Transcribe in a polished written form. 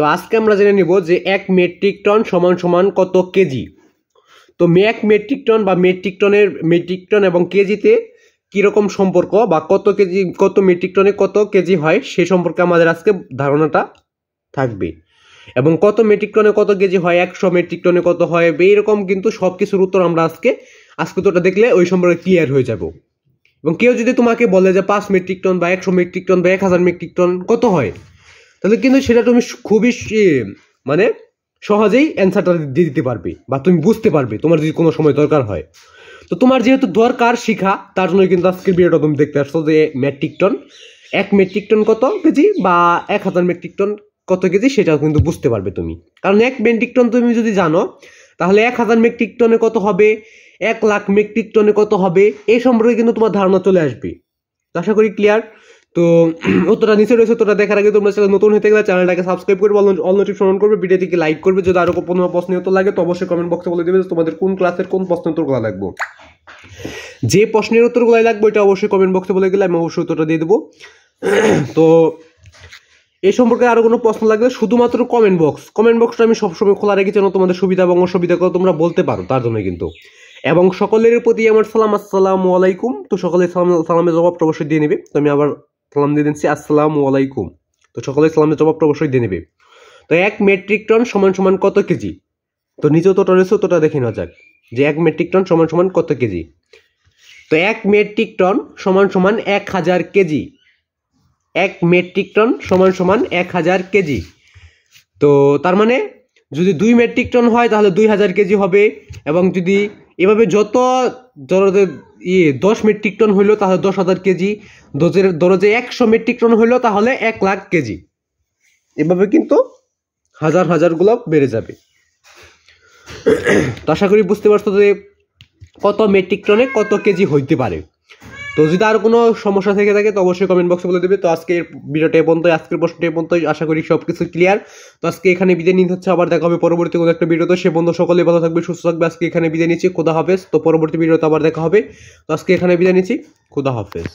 তো আজকে আমরা জেনে নিব যে 1 মেট্রিক টন সমান সমান কত কেজি। তো 1 মেট্রিক টন বা মেট্রিক টন এবং কেজিতে কীরকম সম্পর্ক বা কত কেজি, কত মেট্রিক টনে কত কেজি হয় সে সম্পর্কে আমাদের আজকে ধারণাটা থাকবে। এবং কত মেট্রিক টনে কত কেজি হয়, 100 মেট্রিক টনে কত হয়, এইরকম কিন্তু সব কিছুর উত্তর আমরা আজকে তোটা দেখলে ওই সম্পর্কে ক্লিয়ার হয়ে যাব। এবং কেউ যদি তোমাকে বলে যে 5 মেট্রিক টন বা 100 মেট্রিক টন বা 1000 মেট্রিক টন কত হয়, তাহলে কিন্তু সেটা তুমি খুবই মানে সহজেই অ্যান্সারটা দিয়ে দিতে পারবে বা তুমি বুঝতে পারবে তোমার যদি কোনো সময় দরকার হয়। তো তোমার যেহেতু দরকার শিখা, তার জন্য কিন্তু আজকের ভিডিওটা তুমি দেখতে আসছো যে মেট্রিক টন, 1 মেট্রিক টন কত কেজি বা 1000 মেট্রিক টন কত কেজি সেটাও কিন্তু বুঝতে পারবে তুমি। কারণ 1 মেট্রিক টন তুমি যদি জানো তাহলে 1000 মেট্রিক টনে কত হবে, 1 লাখ মেট্রিক টনে কত হবে, এই সম্পর্কে কিন্তু তোমার ধারণা চলে আসবে। আশা করি ক্লিয়ার। তো উত্তরটা নিচে রয়েছে, তোটা দেখার আগে তোমরা চ্যানেল নতুন হতে গেলে চ্যানেলটাকে সাবস্ক্রাইব করবে, অল নোটিফিকেশন অন করবে, ভিডিওটিকে লাইক করবে। যদি আরো কোনো প্রশ্ন উত্তর লাগে তো অবশ্যই কমেন্ট বক্সে বলে দেবে তোমাদের কোন ক্লাসের কোন প্রশ্নের উত্তরগুলো লাগবে। যে প্রশ্নের উত্তরগুলো লাগবে এটা অবশ্যই কমেন্ট বক্সে বলে গেলে আমি অবশ্যই উত্তরটা দিয়ে দেবো। তো এই সম্পর্কে আরো কোনো প্রশ্ন লাগলে শুধুমাত্র কমেন্ট বক্সটা আমি সবসময় খোলা রেখেছি যেন তোমাদের সুবিধা এবং অসুবিধা করে তোমরা বলতে পারো, তার জন্য কিন্তু। এবং সকলের প্রতি আমার সালাম, আসসালামু আলাইকুম। তো সকলে সালামের জবাবটা অবশ্যই দিয়ে নেবে। তো আমি আবার সালাম দিয়ে দিচ্ছি, আসসালামু আলাইকুম। তো সকলে সালামের জবাবটা অবশ্যই দিয়ে নেবে। তো 1 মেট্রিক টন সমান সমান কত কেজি। তো নিচেও তোটা রয়েছে, তোটা দেখে নেওয়া যাক যে 1 মেট্রিক টন সমান সমান কত কেজি। তো 1 মেট্রিক টন সমান সমান 1000 কেজি। 1 মেট্রিক টন সমান সমান 1000 কেজি। তো তার মানে যদি 2 মেট্রিক টন হয় তাহলে 2000 কেজি হবে। এবং যদি এভাবে যত ধরো 10 মেট্রিক টন হইলো তাহলে 10,000 কেজি, ধরো যে 100 মেট্রিক টন হইলো তাহলে 1 লাখ কেজি। এভাবে কিন্তু হাজারগুলো বেড়ে যাবে। তো আশা করি বুঝতে পারছো যে কত মেট্রিক টনে কত কেজি হইতে পারে। তো যদি আর কোনো সমস্যা থেকে থাকে তো অবশ্যই কমেন্ট বক্সে বলে দেবে। তো আজকের ভিডিওটা এ পর্যন্ত, আজকের প্রশ্নটা এ পর্যন্ত, আশা করি সব কিছু ক্লিয়ার। তো আজকে এখানে বিদায় নিতে হচ্ছে, আবার দেখা হবে পরবর্তী কোনো একটা ভিডিওতে। সে বন্ধু সকলে ভালো থাকবে, সুস্থ থাকবে। আজকে এখানে বিদায় নিচ্ছি, খোদা হাফেজ। তো পরবর্তী ভিডিওতে আবার দেখা হবে। তো আজকে এখানে বিদায় নিচ্ছি, খোদা হাফেজ।